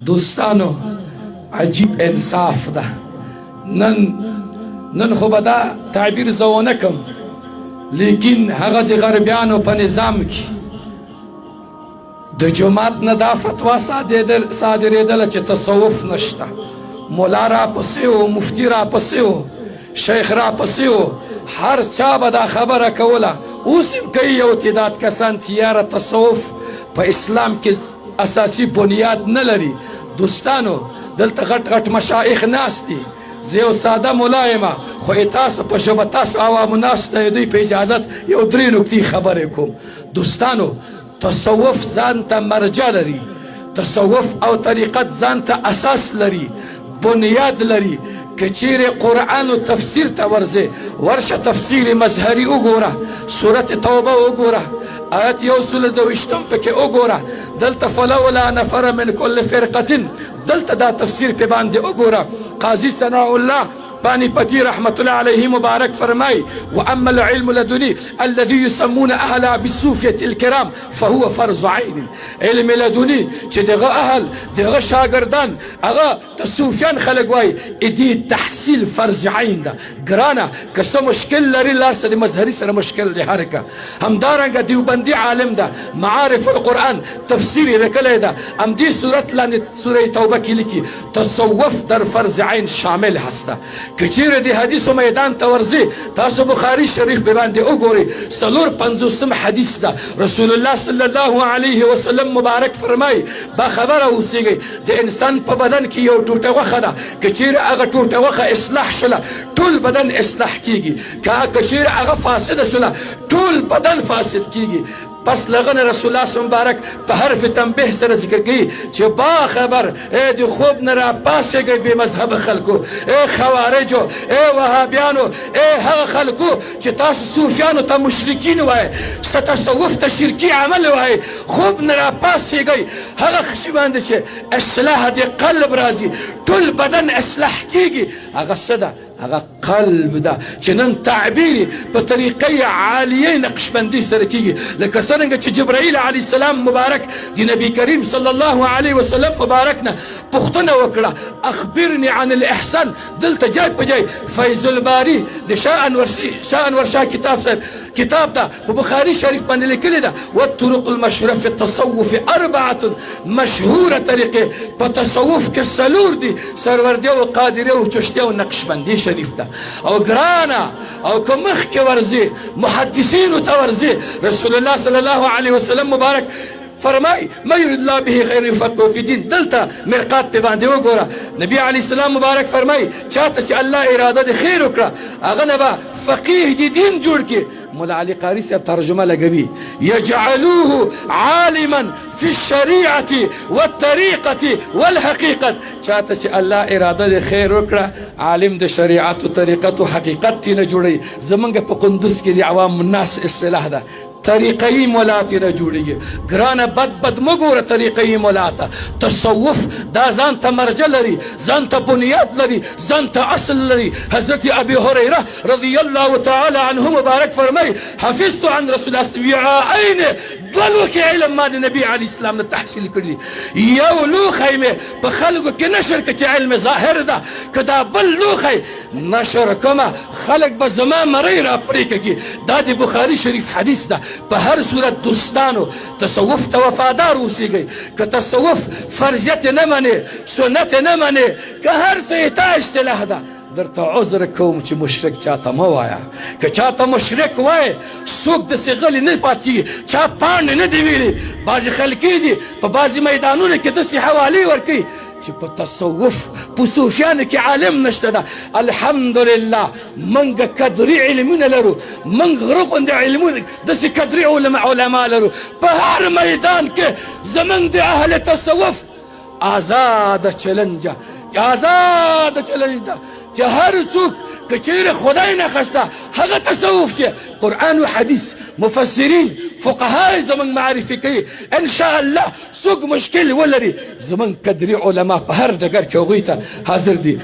دوستانو عجیب انصاف ده. نن خو به دا تعبیر زه ونه کم، لیکن هغه د غربیانو په نظام کې د جومات نه دا فتوا صادرېدله چې تصوف نشته. مولا را پسې و، مفتی را پسې و، شیخ را پسې و، هر چا به دا خبره کوله. اوس هم کوي یو تعداد کسان چې یاره تصوف په اسلام کې اساسي بنیاد نه لري. دوستانو دلته غټ غټ مشایخ ناست دي، زه یو ساده مولا یم، خو تاسو په ژبه تاسو عوامو ناست دی، دوی په اجازت یو درې نکتې خبرې کوم. دوستانو تصوف ځان ته مرجع لري، تصوف او طریقت ځان ته اساس لري، بنیاد لري. که چیرې قرآن و تفسیر ته ورځې، ورشه تفسیر مظهري وګوره، سورت توبه وګوره، آیت 122 پکې وګوره، دلته فلولا نفر من کل فرقة، دلته دا تفسیر په باندې وګوره. قاضي ثناء الله پانی پتی رحمت الله علیه مبارک فرمای: واما العلم لدنی الذي يسمون اهل بالصوفيه الكرام فهو فرض عين. علم لدنی چې دغه اهل دغه شاګردان هغه تصوفیان خلک وای ادي تحصیل فرض عین ده. ګرانه که څه مشکل لري لار سره مظهري سره مشکل دی هرکه. همدارنګه دیوبندي عالم ده، معارف القرآن تفسیر لیکلی ده، همدې صورت لاندې سوره توبه کې لیکي تصوف در فرض عین شامل هسته. که چیرې د حدیثو میدان ته ورځې، تاسو بخاري شریف په باندې وګورئ، 450 حدیث ده. رسول الله صلی الله علیه وسلم مبارک فرمای: باخبره اوسیږئ د انسان په بدن کې یو ټوټه غوښه ده، که چیرې هغه ټوټه غوښه اصلاح شوله ټول بدن اصلاح کیږي، که چیرې هغه فاسده شوله ټول بدن فاسد کیږي. پس لغن رسول الله صلی مبارک په حرف تنبیه سره ذکر کوي چې با خبر ای د خوب نه را پاسېږئ بې مذهب خلکو، ای خوارجو، ای وهابیانو، ای هغه خلکو چې تاسو صوفیانو ته مشرکین وایئ، تصوف ته شرکي عمل وایئ، خوب نه را پاسېږئ. هغه خشي باندې چې اصلاح د قلب راځي، ټول بدن اصلاح کیږي، هغه څه ده؟ هغه قلب ده چې نن تعبیر په طریقې عالیه نقشبندي سره کیږي. لکه څرنګه چې جبرائیل علیه السلام مبارک د نبی کریم صلی الله علیه وسلم مبارک نه پوښتنه وکړه: اخبرني عن الاحسان. دلته جای په جای فیض الباری د شاه انور شاه کتاب ده په بخاري شریف باندې لیکلي ده: والطرق المشهوره في التصوف 4 مشهوره طریقې په تصوف کې څلور دي: سروردي او قادري او چشتي او نقشبندي شریف ده. او ګرانه او که مخکې ورځې محدثینو ته ورځې، رسول الله صلی الله علیه وسلم مبارک فرمای: ما یرید الله به خیر یفقهه فی دین. دلته مرقات په باندې وګوره، نبی علیه السلام مبارک فرمای: چاته چې الله اراده د خیر وکړه هغه نه به فقیه د دین جوړ کړي. مولا علی قاری صاحب ترجمه لګوي: یجعلوه عالما فی الشریعة والطریقة والحقیقت. چاته چې الله اراده د خیر وکړه عالم د شریعت او طریقت او حقیقت نه جوړي. زمونږ په قندوز کې د عوام الناس اصطلاح ده طریقی مولا تی نه جوړیږي. ګرانه بد مګوره طریقی مولا ته. تصوف دا ځان ته مرجع لري، ځان ته بنیاد لري، ځان ته اصل لري. حضرت ابي هريره رضی الله تعالی عنه مبارک فرمای: حفظت عن رسول الله وعاءین دلو کې علم ما د نبی علی اسلام نه تحصیل کړی. یو لوخی مې په خلکو کې نشر کړ چې علم ظاهر ده، که دا بل لوخی نشر کومه خلک به زما مرۍ را پرې کوي. دا د بخاري شریف حدیث ده. په هر صورت دوستانو تصوف ته وفادار اوسیږئ. که تصوف فرضیت نه منې، سنت نه منې، که هر څه تا اصطلاح ده، درته عذر کوم چې مشرک چاته مه وایه. که چاته مشرک وایې څوک داسې غلی نه پاتېږي، چا پاڼې نه دي ویلي. بعضې خلکې دي په بعضې میدانونو کې داسې حوالې ورکوي چې په تصوف په صوفیانو کې عالم نشته ده. الحمدلله منګه قدري علمونه لرو، منګ غره غوندې علمونه داسې قدري علما لرو. په هر میدان کې زمونږ د اهل تصوف آزاده چلنجه ده چې هر څوک که چیرې خدای نه خواسته هغه تصوف چې قرآن و حدیث مفسرین فقهای زمونږ معرفي کوي. انشاءالله څوک مشکل ولري زمونږ قدري علما په هر ډګر کې هغوی ته حاضر دي.